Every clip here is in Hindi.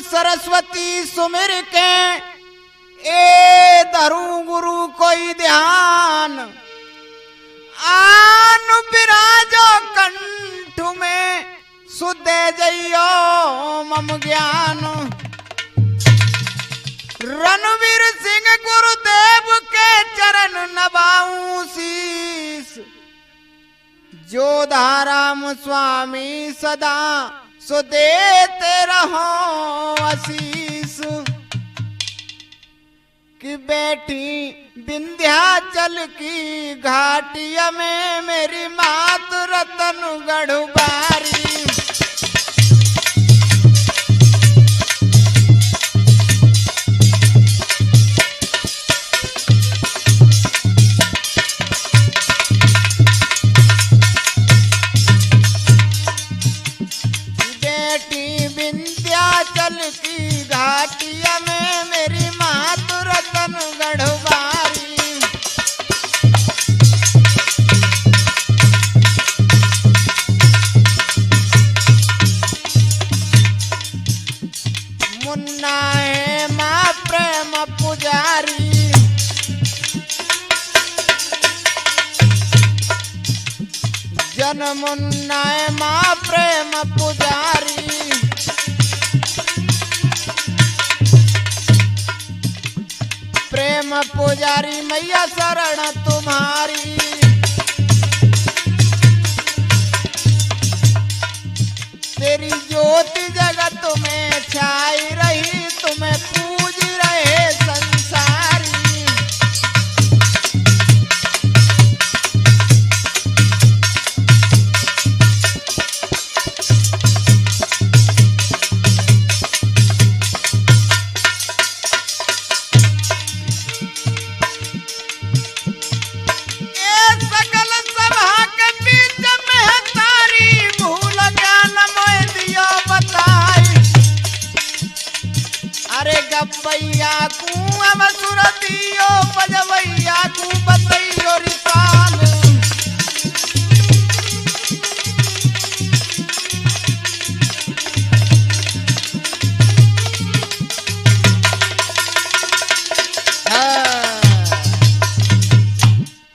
सरस्वती सुमिर के ए धरू गुरु कोई ध्यान आन विराजो कंठ में सुदे जइयो मम ज्ञान। रणवीर सिंह गुरुदेव के चरण नभाऊं शीस जो धाराम स्वामी सदा सो देते रहो आशीष। कि बैठी विंध्याचल की घाटिया में मेरी मात रतन गढ़वारी। विंध्याचल की घाटिया में मेरी मात रतन गढ़वारी। मुन्ना है माँ प्रेम पुजारी। जन मुन्ना है माँ प्रेम पुजारी। प्रेम पुजारी मैया शरण तुम्हारी। तेरी ज्योति जगत में छाई रही तुम्हें पूज रहे संसारी। गवैया कू अब सुरतियो बजवैया कू बतैयो रिपाल।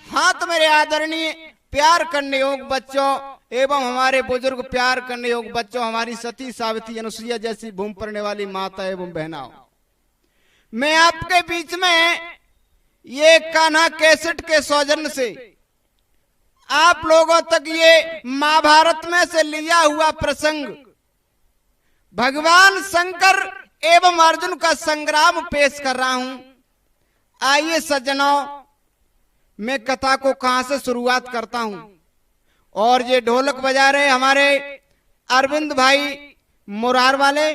हाँ तो मेरे आदरणीय प्यार करने योग बच्चों एवं हमारे बुजुर्ग प्यार करने योग बच्चों, हमारी सती सावित्री अनुसुईया जैसी भूमि पड़ने वाली माता एवं बहनाओं, मैं आपके बीच में ये कान्हा कैसेट के सौजन्य से आप लोगों तक ये महाभारत में से लिया हुआ प्रसंग भगवान शंकर एवं अर्जुन का संग्राम पेश कर रहा हूं। आइए सज्जनों, मैं कथा को कहां से शुरुआत करता हूं। और ये ढोलक बजा रहे हमारे अरविंद भाई मुरार वाले,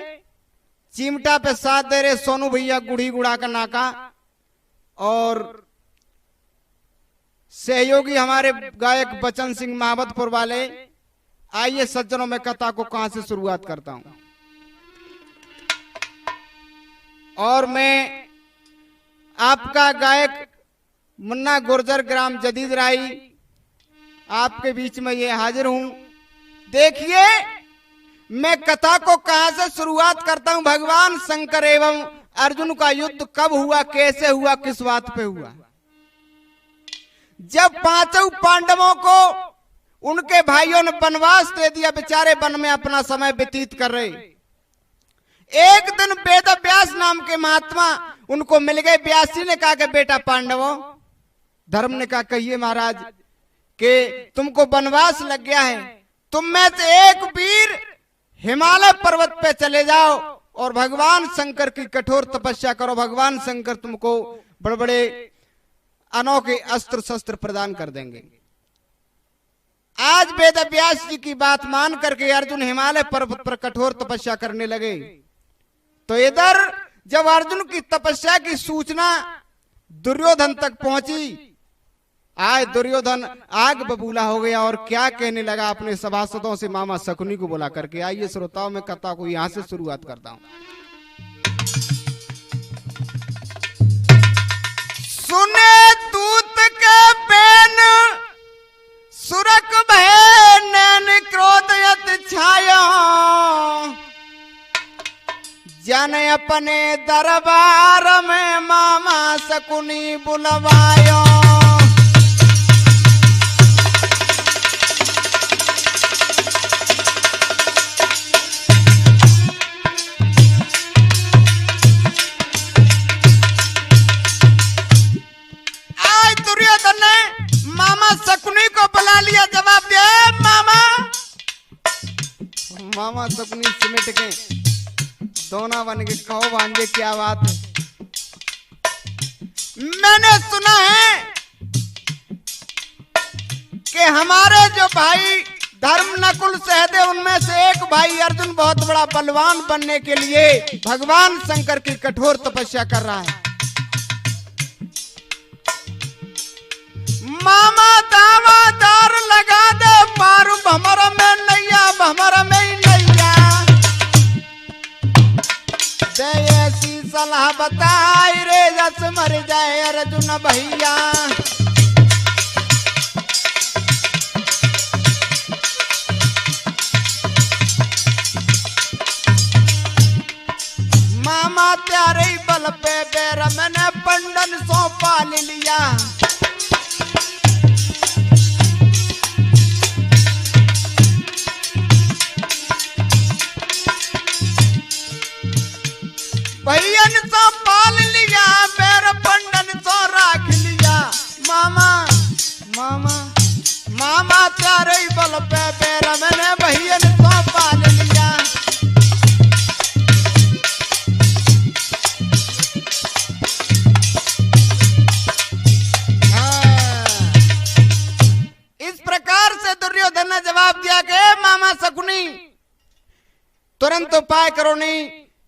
चिमटा पे साथ दे रहे सोनू भैया गुड़ी गुड़ा का नाका, और सहयोगी हमारे गायक बचन सिंह महाबतपुर वाले। आइए सज्जनों, मैं कथा को कहां से शुरुआत करता हूं। और मैं आपका गायक मुन्ना गुर्जर ग्राम जदीद राई आपके बीच में ये हाजिर हूं। देखिए मैं कथा को कहां से शुरुआत करता हूं। भगवान शंकर एवं अर्जुन का युद्ध कब हुआ, कैसे हुआ, किस बात पे हुआ। जब पांचों पांडवों को उनके भाइयों ने वनवास दे दिया, बेचारे वन में अपना समय व्यतीत कर रहे। एक दिन वेद व्यास नाम के महात्मा उनको मिल गए। व्यासी ने कहा कि बेटा पांडवों, धर्म ने कहा कहिए महाराज कि तुमको वनवास लग गया है, तुम में से एक वीर हिमालय पर्वत पे चले जाओ और भगवान शंकर की कठोर तपस्या करो। भगवान शंकर तुमको बड़े बड़े अनोखे अस्त्र शस्त्र प्रदान कर देंगे। आज वेद व्यास जी की बात मान करके अर्जुन हिमालय पर्वत पर कठोर तपस्या करने लगे। तो इधर जब अर्जुन की तपस्या की सूचना दुर्योधन तक पहुंची, आज दुर्योधन आग बबूला हो गया और क्या कहने लगा अपने सभासदों से, मामा शकुनी को बुला करके। आइए श्रोताओं, मैं कथा को यहां से शुरुआत करता हूं। सुने दूत के बैन सुरक भय नैन क्रोध यत छायो, जाने अपने दरबार में मामा शकुनी बुलवायो। आज दुर्योधन ने मामा शकुनी को बुला लिया, जवाब दिया मामा। मामा शकुनी सिमट के दोना बन के कहो भांजे क्या बात है। मैंने सुना है कि हमारे जो भाई धर्म नकुल सहदेव उनमें से एक भाई अर्जुन बहुत बड़ा बलवान बनने के लिए भगवान शंकर की कठोर तपस्या कर रहा है। मामा दावा दार लगा दे पारू भमर में नैया, भमर में ही नैया दे, ऐसी सलाह बताई रे जस मर जाए अर्जुन भैया। मामा त्यारे बल पे बैर मैंने पंडन सौ पाल लिया। भैयन तो पाल लिया, बैर पंडन तो राख लिया। मामा मामा मामा त्यारे बल पे बैर मैंने भैयन तो पाल लिया। इस प्रकार से दुर्योधन ने जवाब दिया कि मामा शकुनी तुरंत उपाय करो, नहीं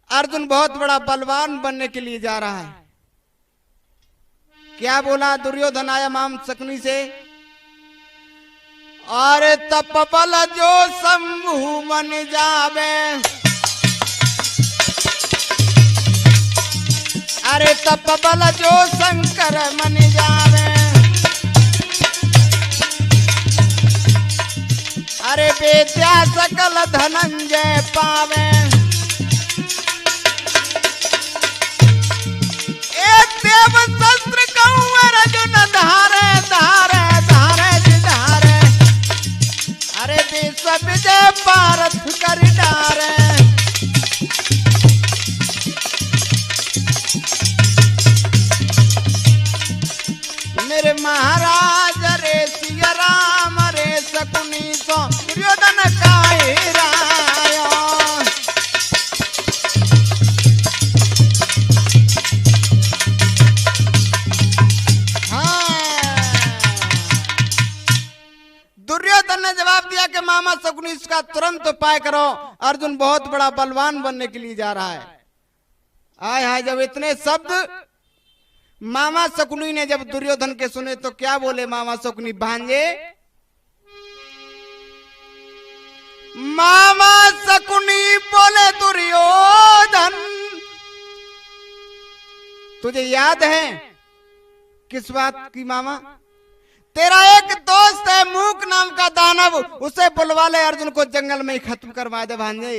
अर्जुन बहुत बड़ा बलवान बनने के लिए जा रहा है। क्या बोला दुर्योधन आया माम शकुनी से, अरे तप बल जो शंभु मन जावे, अरे तप बल जो शंकर मन जावे, अरे बेत्या सकल धनंजय पावे। देव शस्त्र कहूँ अर्जुन धारे धारे धारे धारे, अरे विश्व विजय पारथ कर डारे। मेरे महाराज रे सिया राम रे शकुनी सो दुर्योधन काहे रायो। दुर्योधन ने जवाब दिया कि मामा शकुनी इसका तुरंत उपाय करो, अर्जुन बहुत बड़ा बलवान बनने के लिए जा रहा है। आय हाय, जब इतने शब्द मामा शकुनी ने जब दुर्योधन के सुने तो क्या बोले मामा शकुनी, भांजे मामा शकुनी बोले दुर्योधन तुझे याद है किस बात की मामा, तेरा एक दोस्त है मूक नाम का दानव, उसे बुलवा ले, अर्जुन को जंगल में ही खत्म करवा दे भांजे।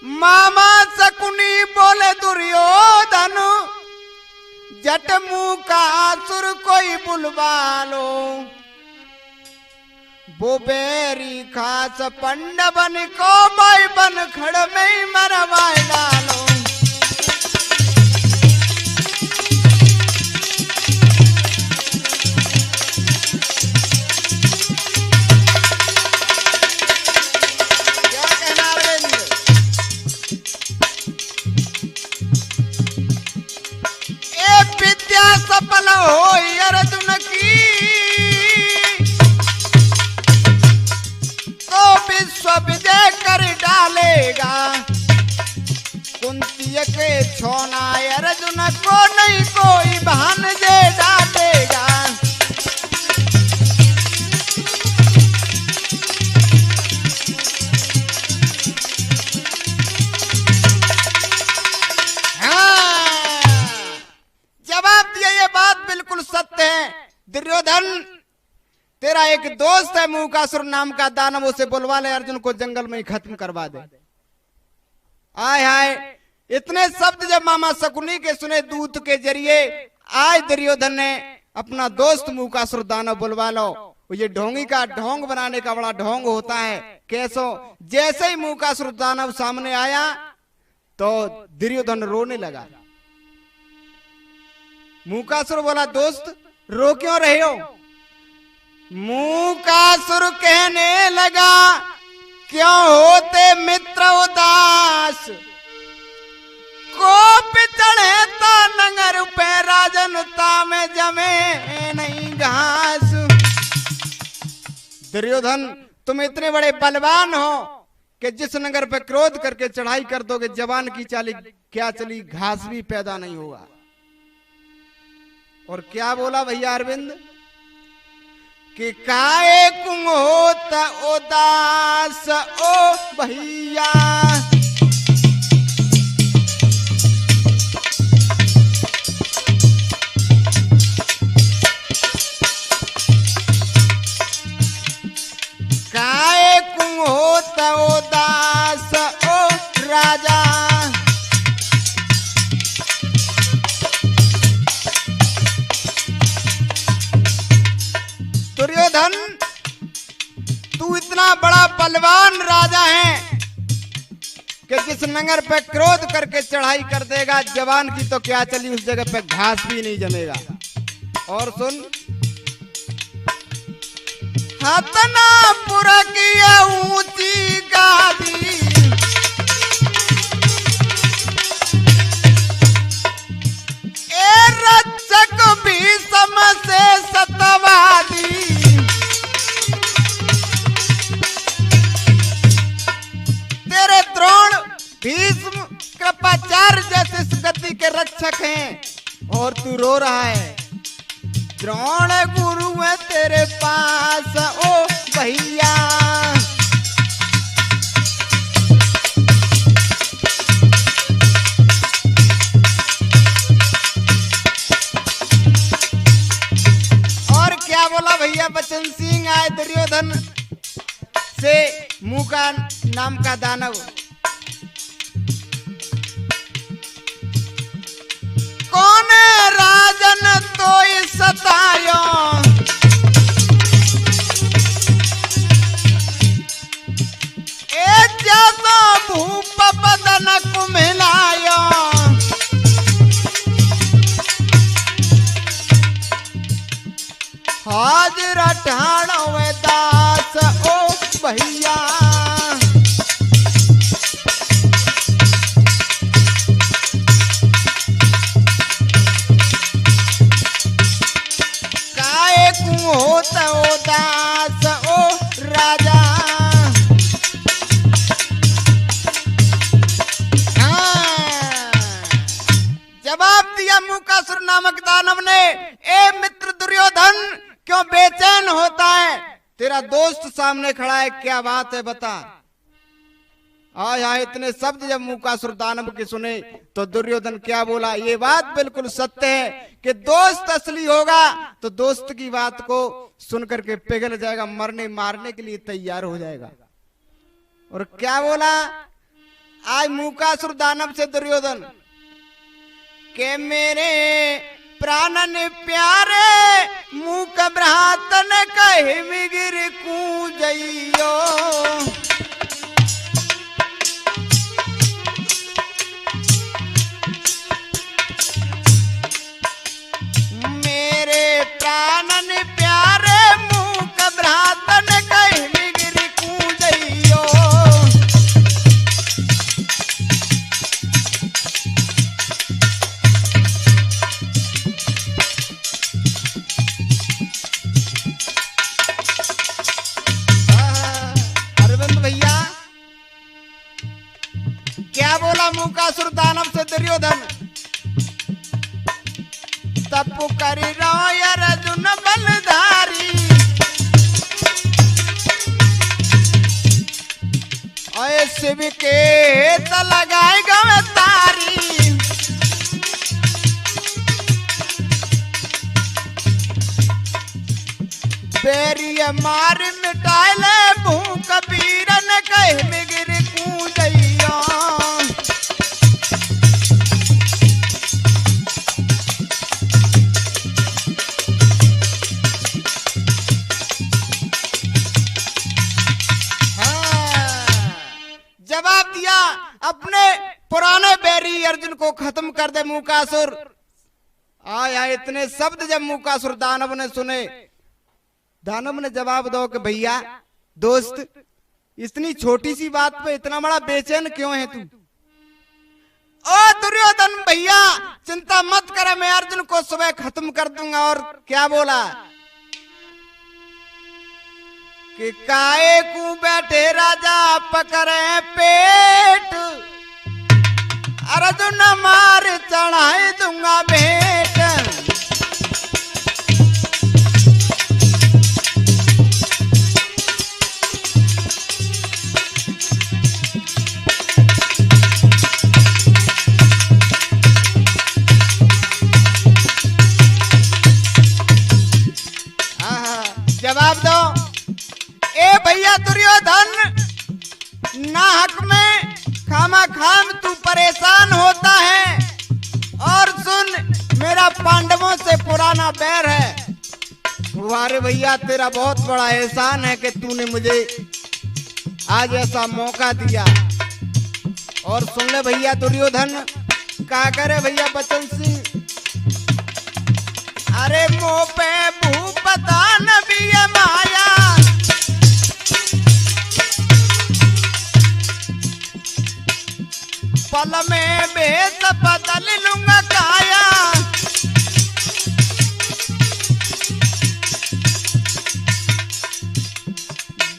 मामा शकुनी बोले दुर्योधन जट मुंह का असुर कोई बुलवा लो, वो बेरी खास पंडवन को भाई बन खड़ में ही मरवाए डालो। सफल हो अर्जुन की तो विश्व विजय कर डालेगा, कुंती के छोना अर्जुन को नहीं कोई भांजे डालेगा। दुर्योधन तेरा एक दोस्त है मूकासुर नाम का दानव, उसे बुलवा ले, अर्जुन को जंगल में ही खत्म करवा दे। आय हाय इतने शब्द जब मामा शकुनी के सुने दूत के जरिए, आज दुर्योधन ने अपना दोस्त मूकासुर दानव बुलवा लो। ये ढोंगी का ढोंग बनाने का बड़ा ढोंग होता है। कैसो जैसे ही मूकासुर दानव सामने आया तो दुर्योधन रोने लगा। मूकासुर बोला दोस्त रो क्यों रहे हो? मूकासुर कहने लगा क्यों होते मित्र उदास, कोप चढ़े ता नंगर पे राजनता में जमे नहीं घास। दुर्योधन तुम इतने बड़े बलवान हो कि जिस नगर पे क्रोध करके चढ़ाई कर दोगे जवान की चाली क्या चली घास भी पैदा नहीं होगा। और क्या बोला भैया अरविंद कि काहे कुंग होता उदास ओ भैया, काहे कुंग होता उदास ओ राजा। दुर्योधन तू इतना बड़ा बलवान राजा है कि जिस नगर पे क्रोध करके चढ़ाई कर देगा जवान की तो क्या चली उस जगह पे घास भी नहीं जमेगा। और सुन हतनापुर की ऊंची गादी, ए रक्षक भी समसे सतवादी, तेरे द्रोण भीष्म कृपाचार्य जैसे इस गति के रक्षक हैं और तू रो रहा है। द्रोण गुरु है तेरे पास ओ भैया, और क्या बोला भैया बचन सिंह आए दुर्योधन से मूका नाम का दानव, कौन राजन तो सतायो, ए ज्यादा भूप बदन कुम्हिलायो, हाजरा ठाणो दास ओ भैया, होता उदास ओ राजा। जवाब दिया मूकासुर नामक दानव ने, ए मित्र दुर्योधन क्यों बेचैन होता है? तेरा दोस्त सामने खड़ा है, क्या बात है बता। यहाँ इतने शब्द जब मूकासुर दानव के सुने तो दुर्योधन क्या बोला, ये बात बिल्कुल सत्य है कि दोस्त असली होगा तो दोस्त की बात को सुन करके पिघल जाएगा, मरने मारने के लिए तैयार हो जाएगा। और क्या बोला आज मूकासुर दानव से दुर्योधन के मेरे प्राणन प्यारे मूक भ्रातन कहे मिगिर कूजइयो, प्राणन प्यारे मूक भ्रातन कहि मिगिर कूजइयो, अरविंद भैया क्या बोला मूकासुर दानव से दुर्योधन, तपु करी रोयर अर्जुन बलधारी, ओए शिव के त लगाए गवे तारी, बेरिया मार मिटाए ले भूख पीरन कहे मिगिर कूजइया, अपने पुराने बैरी अर्जुन को खत्म कर दे मूकासुर। आया इतने शब्द जब मूकासुर दानव ने सुने, दानव ने जवाब दो कि भैया दोस्त, इतनी छोटी सी बात पे इतना बड़ा बेचैन क्यों है तू? ओ दुर्योधन भैया चिंता मत कर, मैं अर्जुन को सुबह खत्म कर दूंगा। और क्या बोला कि काए को बैठे राजा पकड़े पेट, अर्जुन मार चढ़ाए दूंगा भेंट। जवाब दो। ए भैया दुर्योधन, ना हक में खामा खाम तू परेशान होता है। और सुन, मेरा पांडवों से पुराना बैर है। वारे भैया तेरा बहुत बड़ा एहसान है कि तूने मुझे आज ऐसा मौका दिया। और सुन ले भैया दुर्योधन, क्या करे भैया बचन सिंह, अरे मोह पे भूपता नबी माया, पल में भेद बदल लूंगा काया।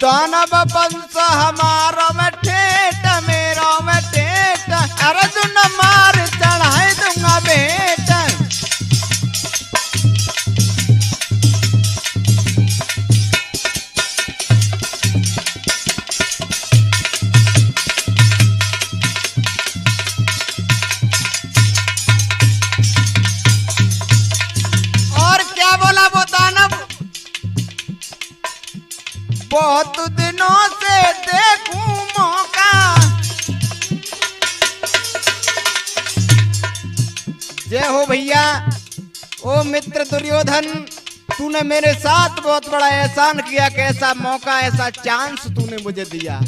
दानव वंश हमारा में ठेठ, मेरा में ठेठ, अर्जुन मार चढ़ाए दूंगा भेंट। बहुत दिनों से देखूं मौका, जय हो भैया। ओ मित्र दुर्योधन, तूने मेरे साथ बहुत बड़ा एहसान किया कि ऐसा मौका, ऐसा चांस तूने मुझे दिया।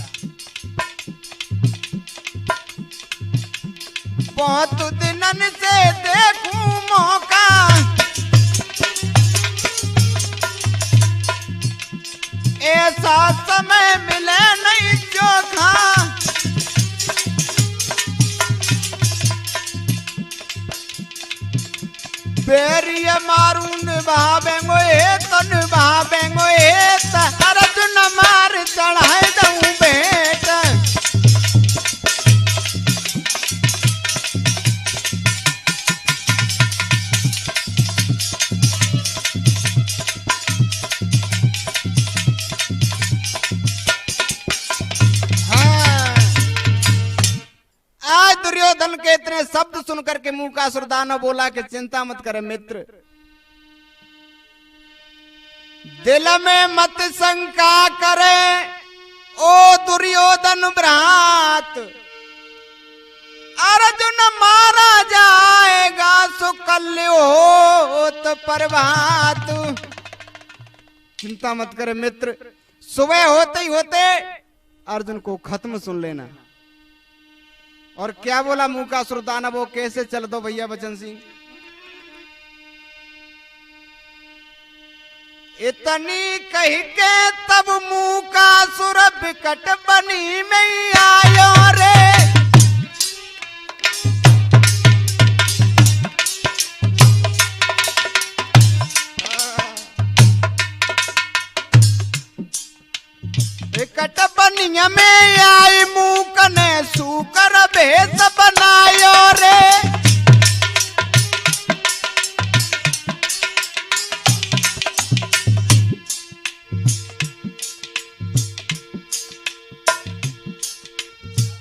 बहुत दिनों से देखूं मौका, ऐसा समय मिले नहीं चोखा। बेरिया मारू निभावेंगो तो निभावेंगो, अर्जुन मार चढ़ाए दूं भेंट। दुर्योधन के इतने शब्द सुनकर के मूकासुर दानव बोला कि चिंता मत करे मित्र, दिल में मत शंका करे ओ दुर्योधन भ्रात, अर्जुन मारा जाएगा सुकल्य होत प्रभात। चिंता मत करे मित्र, सुबह होते ही होते अर्जुन को खत्म सुन लेना। और क्या बोला मूकासुर दानव, वो कैसे चल दो भैया बचन सिंह। इतनी कही के तब मूकासुर विकट बनी में आयो रे, विकट बनिया में आई मूक ने सूकर भेष बनायो रे।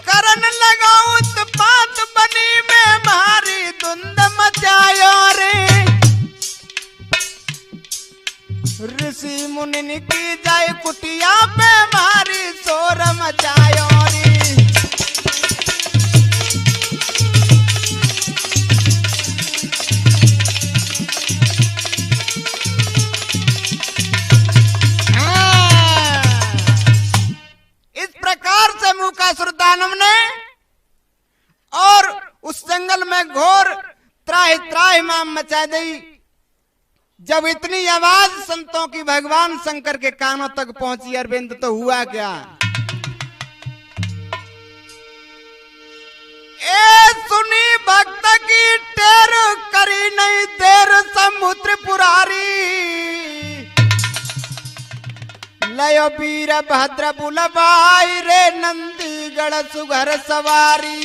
करन लगा उत्पात बनी में भारी धुंध मचायो रे। ऋषि मुनि की जाय कुटिया पे मारी शोर मचायो रे। इस प्रकार से मूकासुर दानव ने उस जंगल में घोर त्राहि त्राहि माम मचा दी। जब इतनी आवाज संतों की भगवान शंकर के कानों तक पहुंची अरविंद, तो हुआ क्या? ए सुनी भक्त की टेर, करी नहीं देर समुद्र पुरारी। लयो वीर भद्र बुलवाई रे, नंदीगढ़ सुघर सवारी।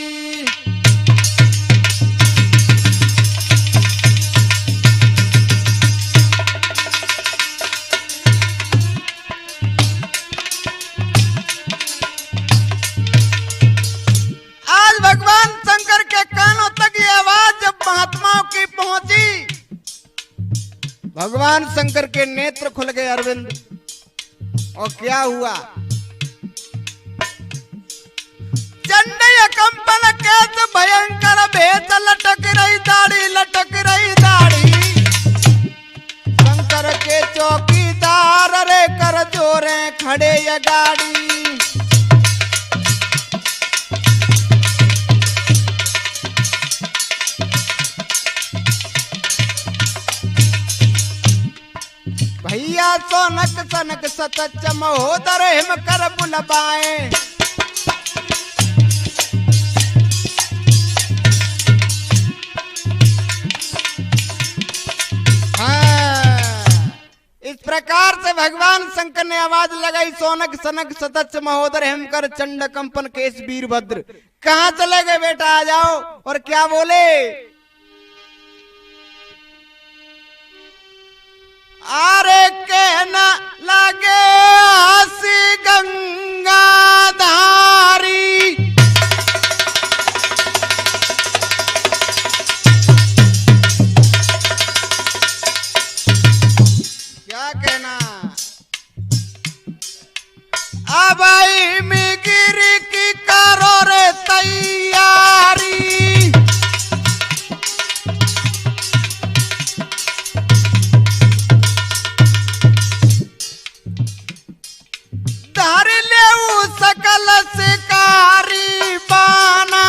आज भगवान शंकर के कानों तक ये आवाज जब महात्माओं की पहुंची, भगवान शंकर के नेत्र खुल गए अरविंद। और क्या हुआ? चंडय कंपन केत भयंकर भेद, लटक रही दाढ़ी, लटक रही दाढ़ी। शंकर के चौकीदार रे कर जोरे खड़े या गाड़ी। भैया सोनक सनक सतच महोदर हिम कर बुलवाए। इस प्रकार से भगवान शंकर ने आवाज लगाई, सोनक सनक सतच महोदर हिम कर चंड कंपन केश वीरभद्र। कहाँ चले गए बेटा, आ जाओ। और क्या बोले? आरे कहना लगे हसी गंगा धारी। क्या कहना? अब आई में गिरी की करो रे तैयारी। धार ले सकल शिकारी बाना।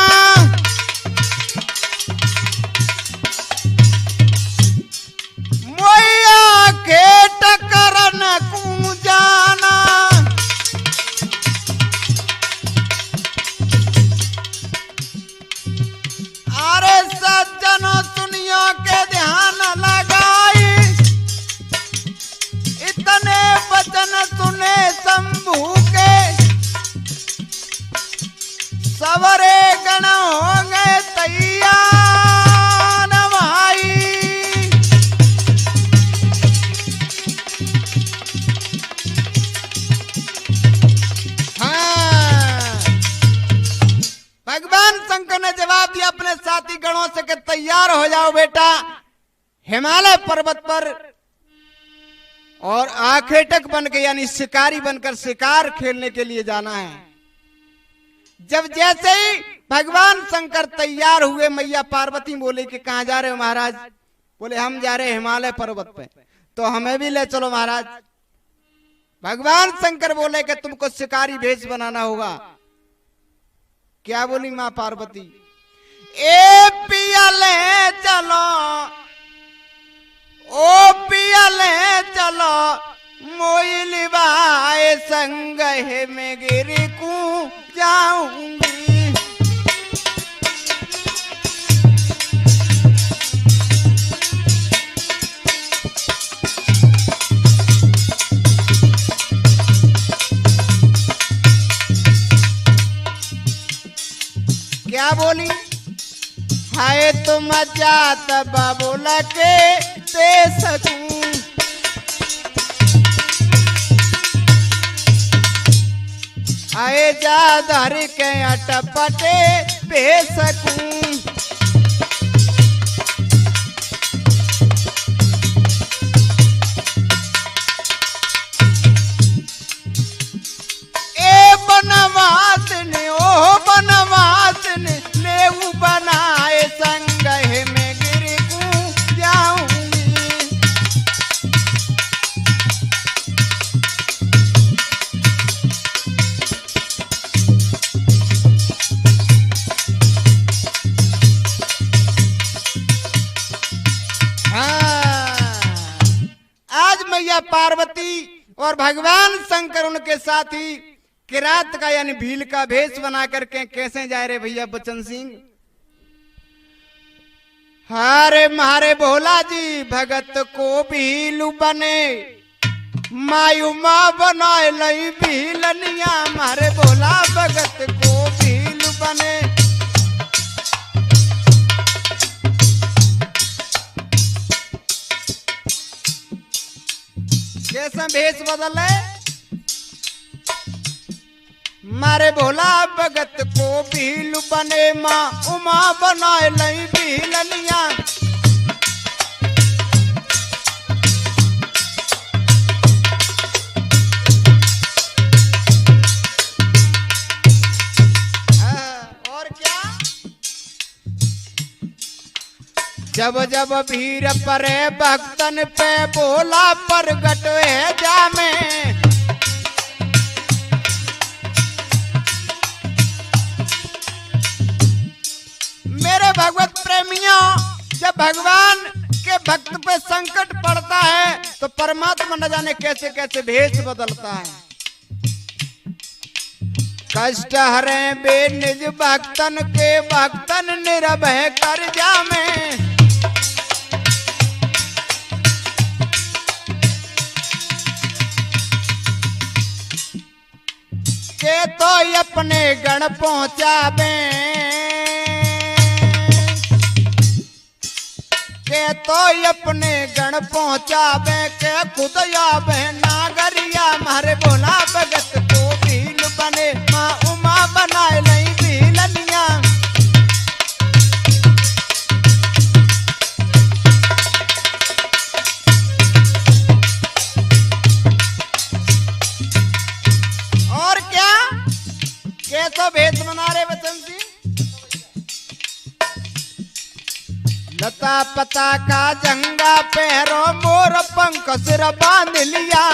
मोया खेट करन कूजाना। अरे सज्जनों सुनियो के ध्यान लगाई, इतने वचन सुने शंभू के। सवरे गण हो गए तैयार भाई। हाँ, भगवान शंकर ने जवाब दिया अपने साथी गणों से कि तैयार हो जाओ बेटा, हिमालय पर्वत पर और आखेटक बन के यानी शिकारी बनकर शिकार खेलने के लिए जाना है। जब जैसे ही भगवान शंकर तैयार हुए, मैया पार्वती बोले कि कहां जा रहे हो महाराज? बोले हम जा रहे हैं हिमालय पर्वत पे। तो हमें भी ले चलो महाराज। भगवान शंकर बोले कि तुमको शिकारी भेष बनाना होगा। क्या बोली मां पार्वती? ए पिया ले चलो, ओ पिया ले चलो, मोइली बाए संग है में गिरी को जाऊंगी। क्या बोली? हाय तुम जात बाबूला के दे सकूं। आए जा धर के अटपटे पे सकूं। ए बनवास ने ओ बनवास ने लेऊ बनाए संग है में गिरी को जाऊंगी। और भगवान शंकर उनके साथ ही किरात का यानी भील का भेष बना करके कैसे जा रहे भैया बचन सिंह। हारे मारे भोला जी भगत को भीलू बने मायू माँ बनाए लई भीलनिया मारे भोला भगत को भीलू बने। कैसा भेष बदले मारे भोला भगत को भीलू बने माँ उमा बनाए लई भीलनिया। और क्या जब जब भीड़ परे भक्तन पे भोला प्रगट है जामे। मेरे भगवत प्रेमियों जब भगवान के भक्त पे संकट पड़ता है तो परमात्मा न जाने कैसे कैसे भेष बदलता है। कष्ट हरे बे निज भक्तन के भक्तन निरभय कर जामे। के तो अपने गण पहुंचावे के तो अपने गण पहुंचावे के खुद आवे नागरिया मारे भोला भगत को भील बने माँ उमा बनाए नहीं भीलनिया। और क्या कैसा भेद बना रहे वचन जी। लता पता का जंगा पैरों मोर पंख सिर बांध लिया।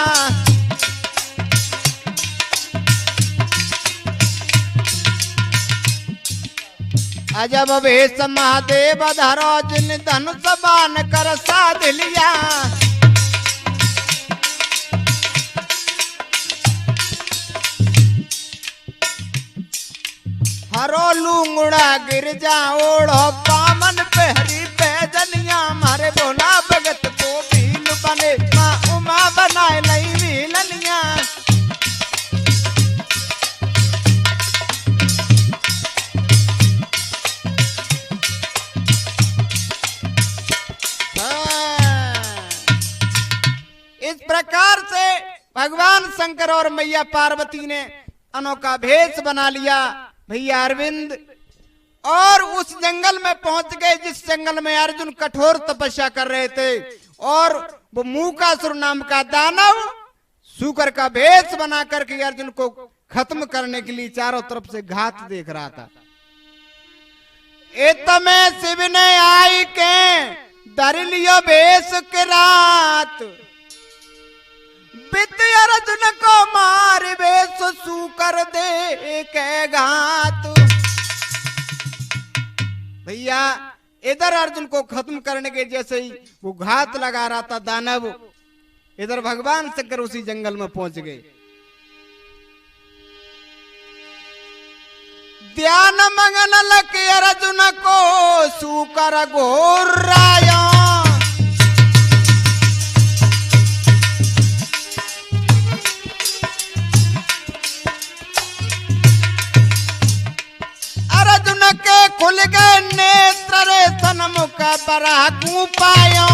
अजब भेष महादेव धरो जिन धनुष बाण कर साध लिया। हरो लूंगड़ा गिर जा ओढ़ो पामन पहरी पैजनिया मारे भोला भगत को भील बने माँ उमा बनाए लई भीलनिया। इस प्रकार से भगवान शंकर और मैया पार्वती ने अनोखा भेष बना लिया भैया अरविंद। और उस जंगल में पहुंच गए जिस जंगल में अर्जुन कठोर तपस्या कर रहे थे और वो मूकासुर नाम का दानव सूकर का भेष बना करके अर्जुन को खत्म करने के लिए चारों तरफ से घात देख रहा था। एतमे शिव ने आई के धर लियो भेष के रात बित अर्जुन को मार भेष सूकर दे के घात। भैया इधर अर्जुन को खत्म करने के जैसे ही वो घात लगा रहा था दानव, इधर भगवान शंकर उसी जंगल में पहुंच गए। ध्यान मगन लगे अर्जुन को सूकर घोराया। अर्जुन के खुल गए नेत्र रे सन्मुख बराकू पायो।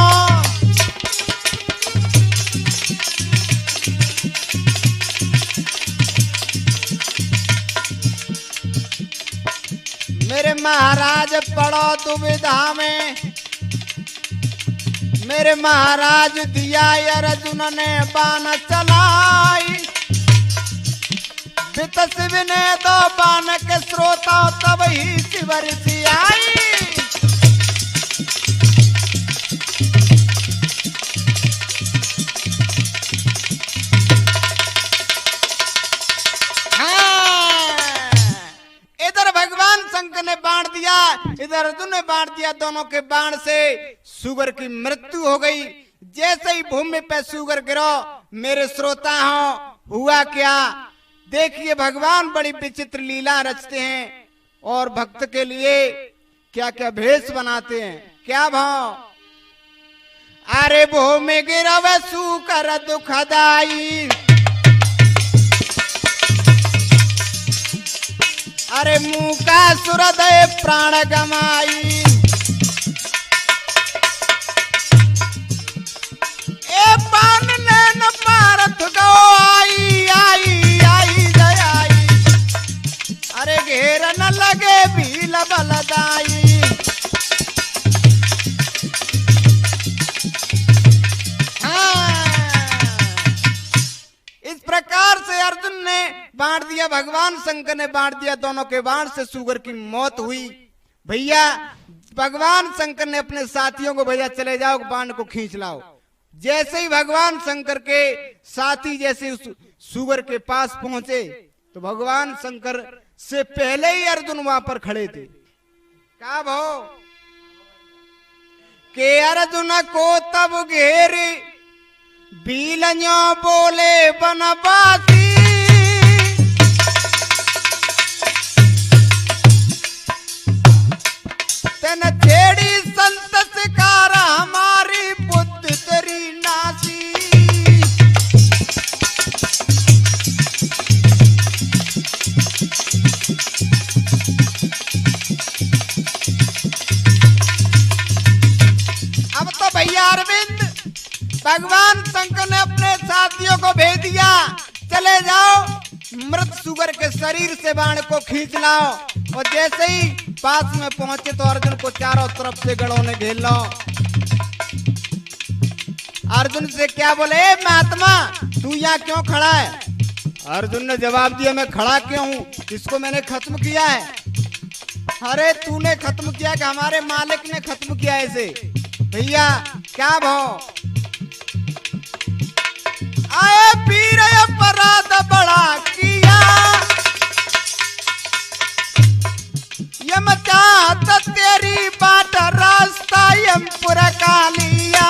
मेरे महाराज पड़ो दुविधा में, मेरे महाराज दिया अर्जुन ने बाण चलाई। बित शिव ने दो बाण के श्रोता तब ही शिवर सी आई। इधर भगवान शंकर ने बाण दिया, इधर अर्जुन ने बाण दिया। दोनों के बाण से सुगर की मृत्यु हो गई। जैसे ही भूमि पे सुगर गिरो मेरे श्रोता हो, हुआ क्या? देखिए भगवान बड़ी विचित्र लीला रचते हैं और भक्त के लिए क्या क्या भेष बनाते हैं। क्या भाव? अरे वो में गिरव सुकर दुखदाई, अरे मुंह का सुरदय प्राण गमाई, ए पान नैन पारथ गो आई आई आई जय आई, अरे घेर न लगे भील बलदाई। इस प्रकार से अर्जुन ने बांट दिया, भगवान शंकर ने बांट दिया, दोनों के बाण से सुगर की मौत हुई। भैया भगवान शंकर ने अपने साथियों को भैया चले जाओ बाण को खींच लाओ। जैसे ही भगवान शंकर के साथी जैसे उस सुगर के पास पहुंचे तो भगवान शंकर से पहले ही अर्जुन वहां पर खड़े थे। क्या भाव? के अर्जुन को तब घेरे बीलन्यो बोले बनवासी, तन छेड़ी संत शिकार हमारी बुद्धि तेरी नासी। अब तो भैया अरविंद भगवान शंकर ने अपने साथियों को भेज दिया, चले जाओ मृत सुगर के शरीर से बाण को खींच लाओ। और जैसे ही पास में पहुंचे तो अर्जुन को चारों तरफ से गढ़ों ने घेर लो। अर्जुन से क्या बोले, महात्मा तू यहाँ क्यों खड़ा है? अर्जुन ने जवाब दिया, मैं खड़ा क्यों हूँ, इसको मैंने खत्म किया है। अरे तूने खत्म किया कि हमारे मालिक ने खत्म किया इसे? भैया क्या भाव? आए पीर अपराध बड़ा किया, यम चाहत तेरी बाट रास्ता यमपुर का लिया।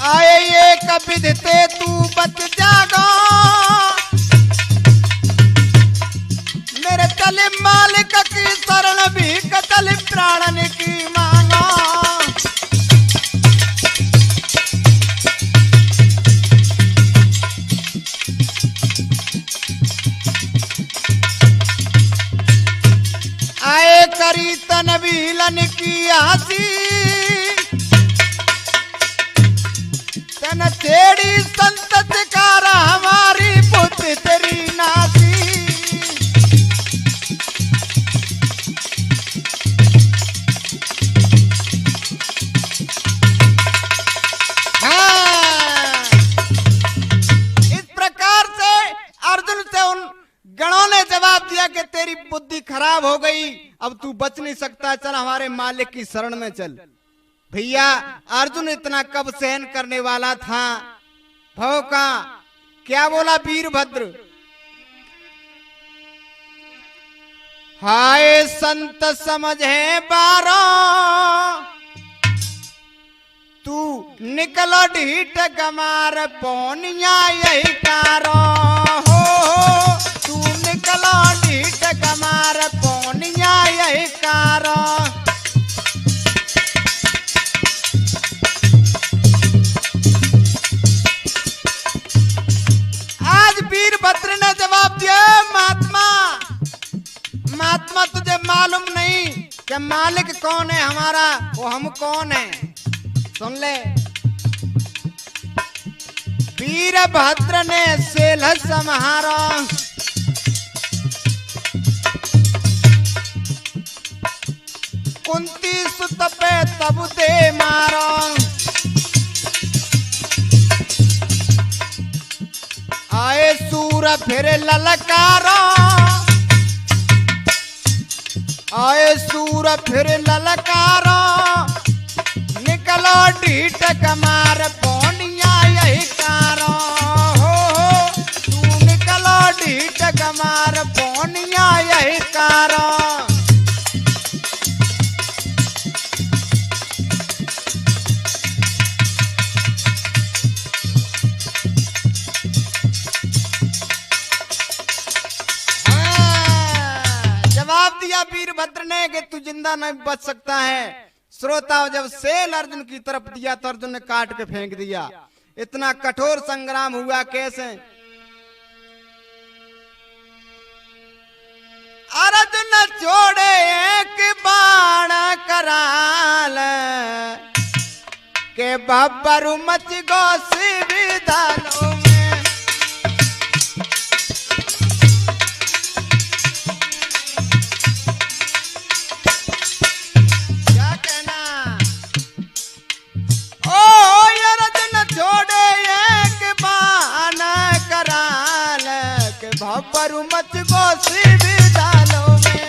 आए ये कबिधते तू बच जागो, मेरे चले मालिक की शरण भी कतल प्राणन की मांगो। आए करी तन भीलन की हंसी, तन छेड़ी संत शिकार हमारी बुद्धि तेरी नासी। गणों ने जवाब दिया कि तेरी बुद्धि खराब हो गई, अब तू बच नहीं सकता, चल हमारे मालिक की शरण में चल। भैया अर्जुन इतना कब सहन करने वाला था? भव का क्या बोला वीरभद्र? हाय संत समझे बारो, तू निकलो ढीठ गमार पौनिया यही कारो हो, तू निकलो ढीठ गमार पौनिया यही कारो। आज वीरभद्र ने जवाब दिया, महात्मा तुझे मालूम नहीं कि मालिक कौन है हमारा, वो हम कौन है? सुन ले। वीरभद्र ने सेल समारो, कुंती सुत पे तब दे मारो, आए सूर फिर ललकारो, आए सूर फिर ललकारो, निकलो ढीठ गमार पौनिया यही कारो हो, तू निकलो ढीठ गमार वीरभद्र ने कि तू जिंदा नहीं बच सकता है। श्रोता जब सेल अर्जुन की तरफ दिया तो अर्जुन ने काट के फेंक दिया। इतना कठोर संग्राम हुआ कैसे? अर्जुन छोड़े एक बाण कराल के बब्बरू मच गो शिविदालों में। क्या कहना? ओ अर्जुन छोड़े एक बाण कराल के बब्बरू मच गो शिविदालों में।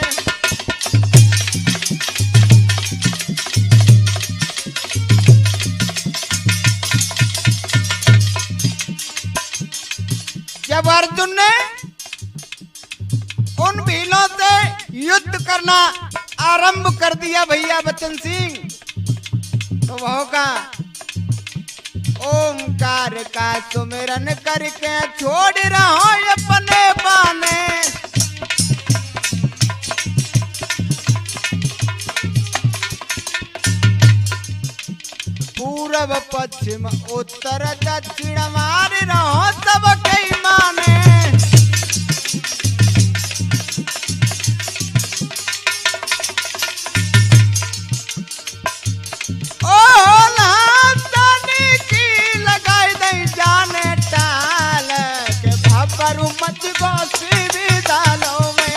जब अर्जुन ने उन भीलों से युद्ध करना आरंभ कर दिया भैया बच्चन सिंह, तो वह का ओमकार का सुमिरन करके छोड़ रहो अपने बाने। पूर्व पश्चिम उत्तर दक्षिण मार रहो सब कई माने। ओ नानी की लगाई दई जाने टाल के भब्बरू मच गो शिविदालों में।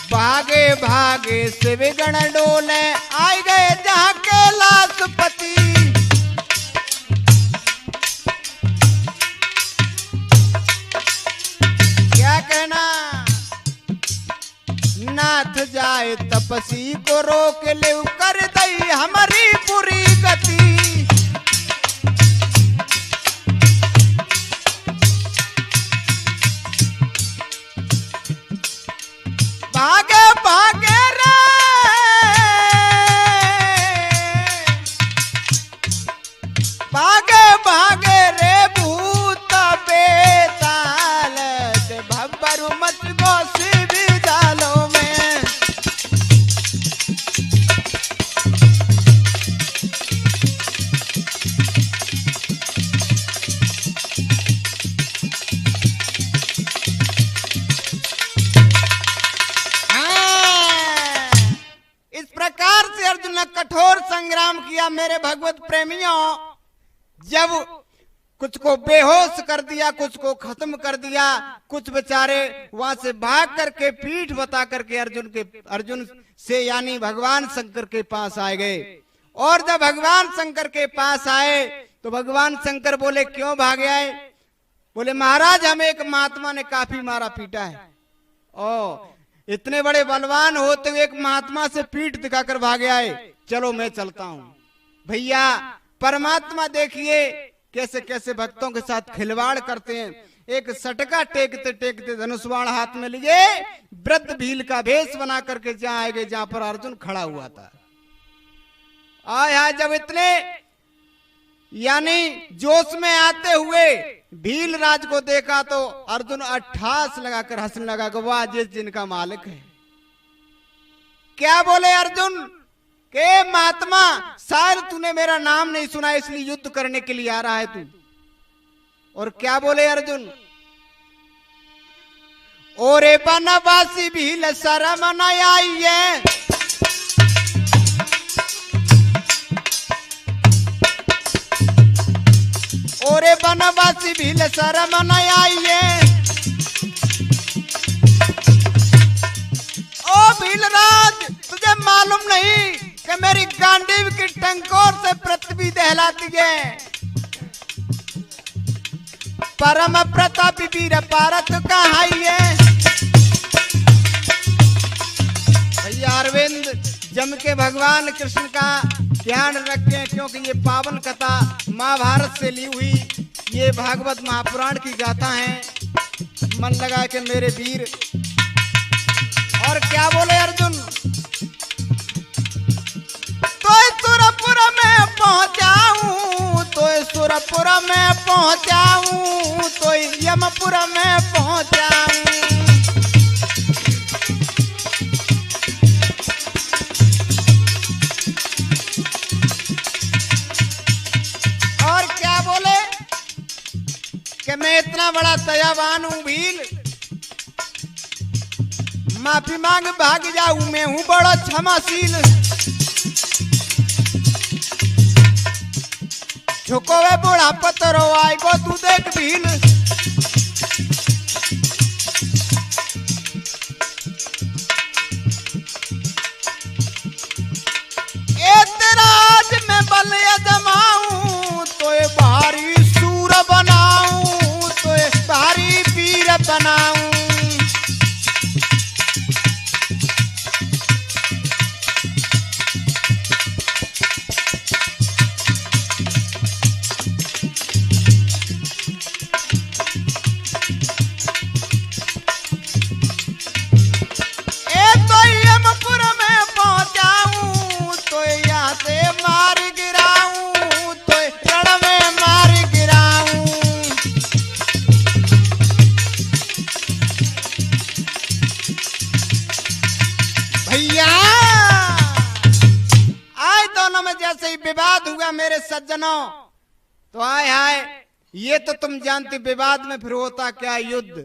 भागे भागे शिवगण डोले आए गए जहाँ कैलाशपति। क्या कहना? नाथ जाए तपसी को रोक ले कर दई हमारी पूरी गति। भागे भागे रे भागे भागे रे भूत बेताल के भब्बरू मच गो शिविदालों में। अर्जुन ने कठोर संग्राम किया मेरे भगवत प्रेमियों। जब कुछ को बेहोश कर दिया, कुछ को खत्म कर दिया, कुछ बेचारे वहां से भाग करके पीठ बता करके अर्जुन से यानी भगवान शंकर के पास आए गए। और जब भगवान शंकर के पास आए तो भगवान शंकर बोले क्यों भागे आए? बोले महाराज हमें एक महात्मा ने काफी मारा पीटा है। ओ इतने बड़े बलवान होते हुए एक महात्मा से पीठ दिखाकर भागे आए, चलो मैं चलता हूं। भैया परमात्मा देखिए कैसे कैसे भक्तों के साथ खिलवाड़ करते हैं। एक सटका टेकते टेकते धनुष्बाण हाथ में लिए वृद्ध भील का भेष बना करके जहां आए गए जहां पर अर्जुन खड़ा हुआ था। आया जब इतने यानी जोश में आते हुए भील राज को देखा तो अर्जुन अट्ठास लगाकर हंसने लगा कि वाह जिस जिनका मालिक है। क्या बोले अर्जुन के महात्मा शायद तूने मेरा नाम नहीं सुना इसलिए युद्ध करने के लिए आ रहा है तू। और क्या बोले अर्जुन? ओरे बनवासी भील शर्म न आई है, ओरे बनवासी भील शर्म न आई है। ओ भीलराज तुझे मालूम नहीं कि मेरी गांडीव की टंकोर से पृथ्वी दहलाती है। परम प्रतापी वीर पारत कहाँ है? भैया अरविंद जम के भगवान कृष्ण का ध्यान रखें क्योंकि ये पावन कथा महाभारत से ली हुई ये भागवत महापुराण की गाथा है। मन लगा के मेरे वीर और क्या बोले अर्जुन, तो सुरपुर में पहुंचाऊं, तो सुरपुर में पहुंचाऊं, तो यमपुर में पहुंचाऊं। और क्या बोले कि मैं इतना बड़ा दयावान हूं भील, माफी मांग भाग जाऊं, मैं हूं बड़ा क्षमाशील। झुको वे बूढ़ा पत्थरो आएगो तू देख भील। ए तेरा आज मैं बल जमाऊं, तो ये भारी सूर बनाऊं, तो ये भारी वीर बनाऊं। विवाद हुआ मेरे सज्जनों, तो आए हाय, ये तो तुम जानते विवाद में फिर होता क्या युद्ध।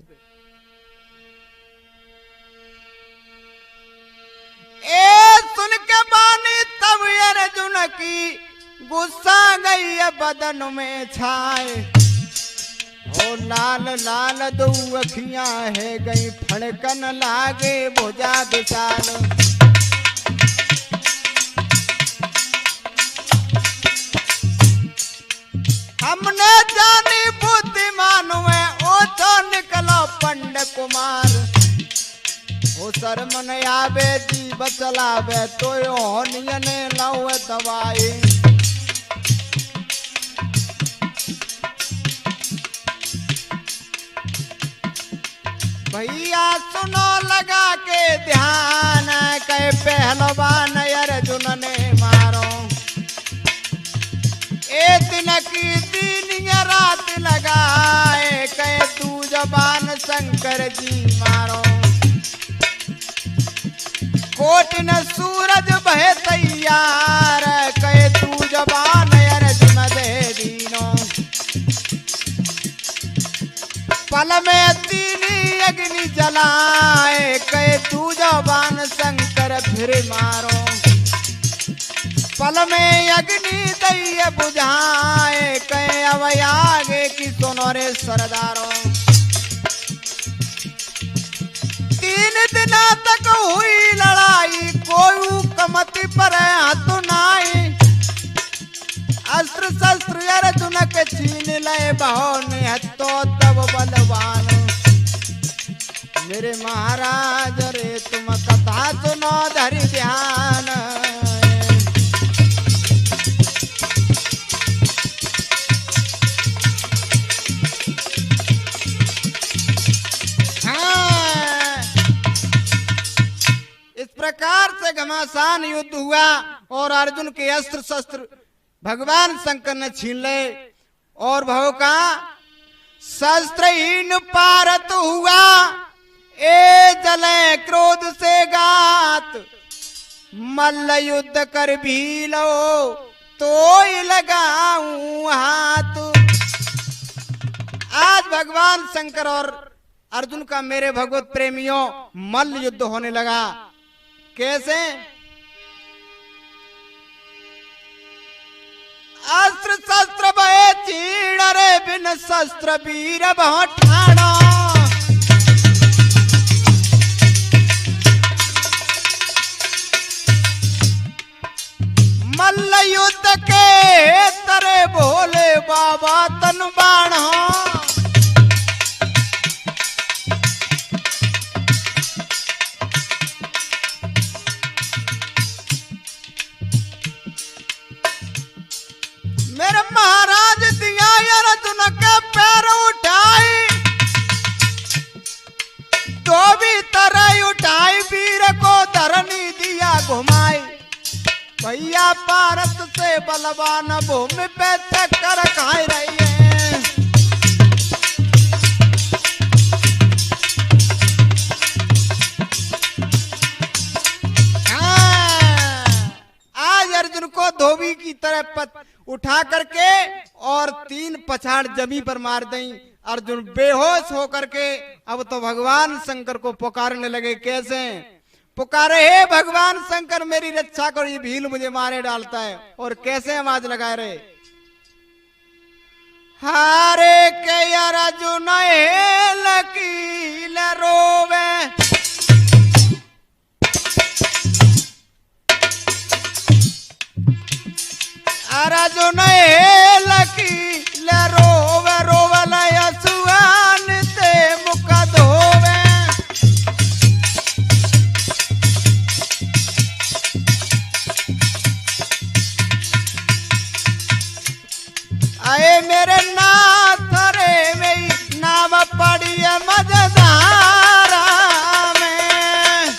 ए सुन के बानी तब अर्जुन की गुस्सा गई बदन में छाए, ओ लाल लाल दो अखियां है गई फड़कन लागे भुजा विशाल। हमने जानी बुद्धिमान में ओ तो निकलो पंड कुमार, ओ शर्म न आवे जीव चलावे तो होनियन लाओ दवाई। भैया सुनो लगा के ध्यान, कहे पहलवान अर्जुन ने मारो, ए दिन की दिन रात लगाए, कहे तू जबान शंकर जी मारो। कोट न सूरज बहे तैयार, कहे तू जबान अर्जुन दे दीनो। पल में तीन अग्नि जलाए, कहे तू जबान शंकर फिर मारो। पल में अग्नि दैय बुझाए, कहे अब आगे की सुनो रे सरदारों। 3 दिन तक हुई लड़ाई, कोई कमति पर हाथ नाई। अस्त्र शस्त्र अर्जुन के छीन ले बहो निहत्तो तब बलवान। मेरे महाराज रे तुम कथा सुनो धरि ध्यान, प्रकार से घमासान युद्ध हुआ और अर्जुन के अस्त्र शस्त्र भगवान शंकर ने छीन ले और भव का शस्त्रहीन पारत हुआ। ए जले क्रोध से गात, मल्ल युद्ध कर भी लो तो लगाऊं हाथ। आज भगवान शंकर और अर्जुन का मेरे भगवत प्रेमियों मल्ल युद्ध होने लगा। कैसे? अस्त्र शस्त्र बहे चीड़ रे बिन शस्त्र वीर बहु ठाणो। मल्ल युद्ध के तरे भोले बाबा तन बाणो। मेरे महाराज दिया अर्जुन के पैर उठाई, तो भी तरह उठाई वीर को धरनी दिया घुमाए, भैया भारत से बलवान भूमि पे चक्कर खाए रही है। आज अर्जुन को धोबी की तरह उठा करके और 3 पछाड़ जमी पर मार दें। अर्जुन बेहोश होकर के अब तो भगवान शंकर को पुकारने लगे। कैसे पुकारे, हे भगवान शंकर मेरी रक्षा करो, ये भील मुझे मारे डालता है। और कैसे आवाज लगाए रहे, हारे के अर्जुन लकील रोवे, अर्जुन लकील रोवे, रोवल असुआन ते मुख धोवे। आए मेरे नाथ रे मेरी नाव पड़ी है मझधारा में,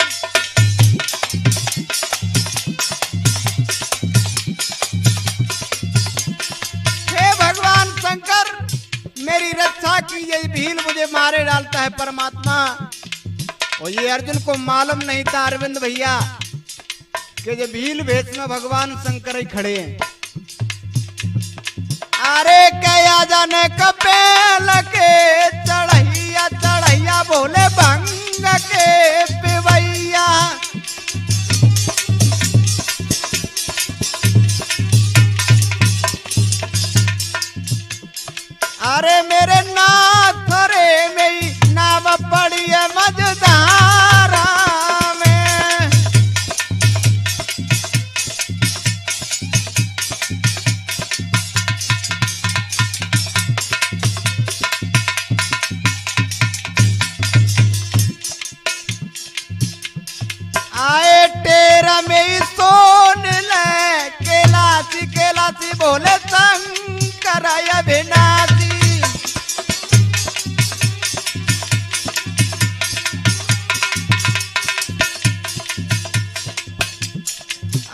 हे भगवान शंकर मेरी रक्षा कीजिए, भील मुझे मारे डालता है परमात्मा। और ये अर्जुन को मालूम नहीं था अरविंद भैया कि जो भील भेष में भगवान शंकर ही खड़े हैं। अरे क्या जाने कपेल के चढ़ैया चढ़ैया बोले भंग के पिवैया, अरे मेरे नाथ रे मेरी नाव पड़ी है मझधारा में। आए टेरा में सोन ले केलासी केलासी बोले शंकर अविनाशी,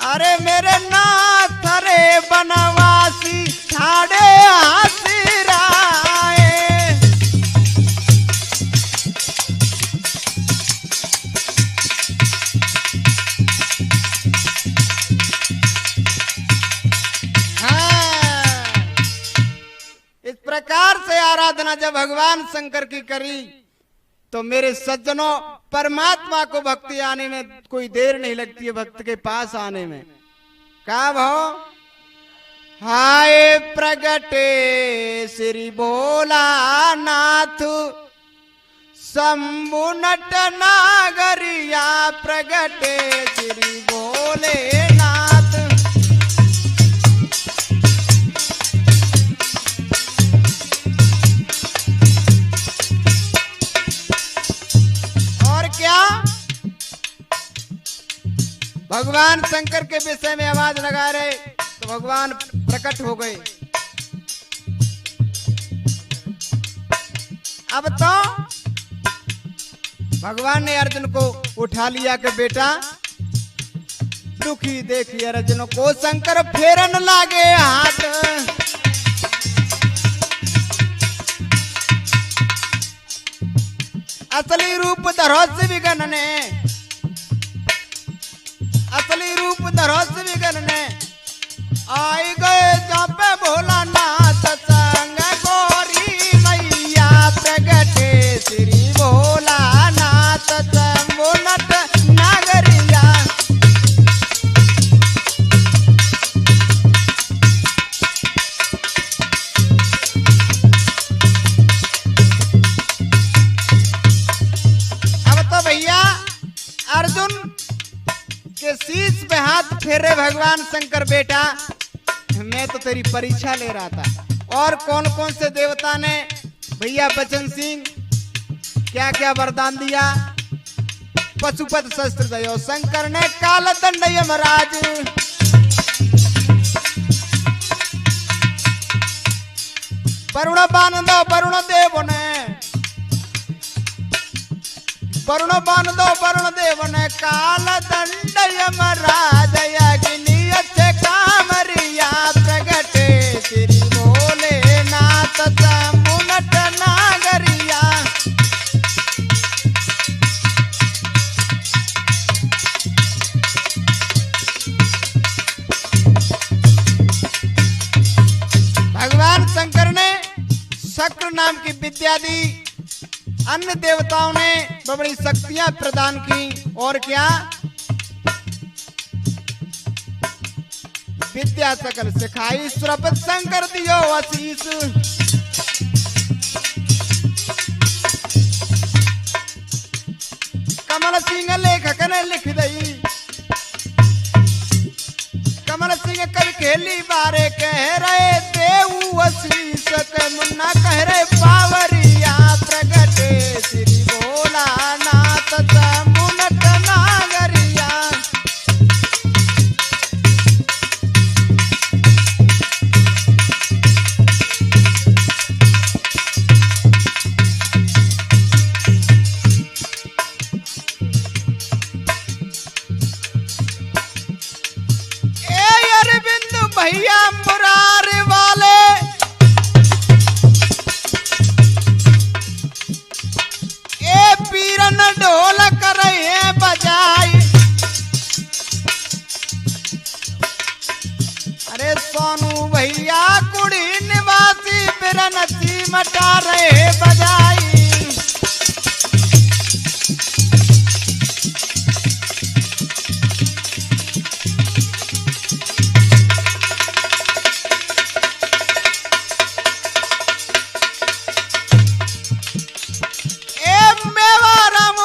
अरे मेरे नाथ रे बनवासी छाड़े आसिराए, इस प्रकार से आराधना जब भगवान शंकर की करी तो मेरे सज्जनों परमात्मा को भक्ति आने में कोई देर नहीं लगती है, भक्त के पास आने में। का भाव, हाय प्रगटे श्री भोला नाथ शंभु नट नागरिया, प्रगटे श्री भोलेनाथ। क्या भगवान शंकर के विषय में आवाज लगा रहे तो भगवान प्रकट हो गए। अब तो भगवान ने अर्जुन को उठा लिया कि बेटा दुखी देखिए अर्जुन को शंकर फेरन लागे हाथ, असली रूप धरोस विगन ने, असली रूप धरोस विगन ने आई गए जब भोलानाथ संग गोरी मैया, प्रगटे श्री भोलानाथ शंभु नट नागरिया। अर्जुन के शीश पे हाथ फेरे भगवान शंकर, बेटा मैं तो तेरी परीक्षा ले रहा था। और कौन कौन से देवता ने भैया बचन सिंह क्या क्या वरदान दिया, पशुपत शस्त्र दयो, शंकर ने काल दंड यमराज, वरुण बानंद वरुण देव ने वरुण बान दो वरुण देव ने काल दंड यमराज अग्नि अच्छे कामरिया प्रगटे श्री भोलेनाथ समुनट नागरिया। भगवान शंकर ने शक्र नाम की विद्या दी, अन्य देवताओं ने बड़ी शक्तियां प्रदान की, और क्या विद्या सकल सिखाई सुरपत शंकर दियो आशीष। कमल सिंह लेखक ने लिख दई, कमल सिंह कवि खेली बारे कह रहे देव आशीष के मुन्ना कह रहे पावरिया प्रगटे श्री भोलानाथ समुनट नागरिया। ए अरविंद भैया मुरारी वाले पीरन ढोल करे बजाई, अरे सोनू भैया कुड़ी निवासी बिरन मटा रहे बजाई।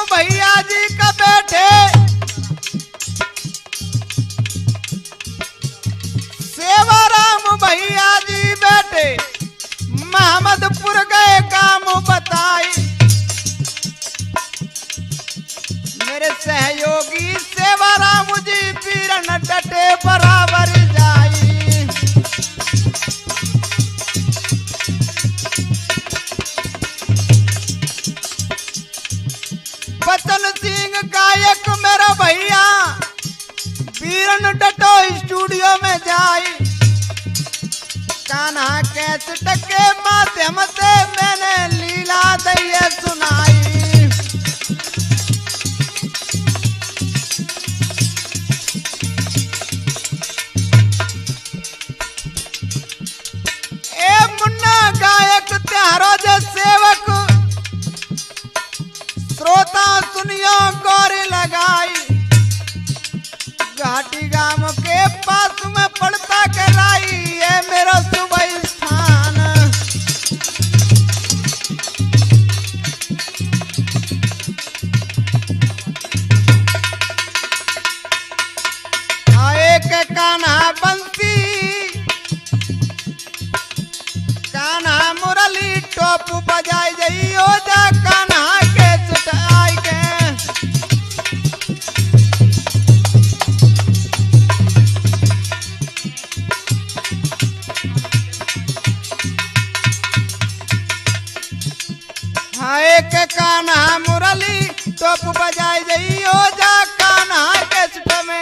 भैया जी का बैठे सेवाराम भैया जी बैठे महमदपुर गए काम बताई, मेरे सहयोगी सेवाराम जी पीरन डटे बराबर जाई। बचन सिंह गायक मेरा भैया पीरन डटो स्टूडियो में जाई, कान्हा कैसेट के माध्यम से मैंने लीला दैये सुनाई। ए मुन्ना गायक त्यारो जे सेवक श्रोता सुनियो गौरी लगाई, घाटी गांव के पास में पड़ता कराई ये मेरा सुबह स्थान। आए के कान्हा बंसी कान्हा मुरली टोप बजाई जई ओ जा कान्हा के चटाई के। हाय के कान्हा मुरली टोप बजाई जई ओ जा कान्हा के चट में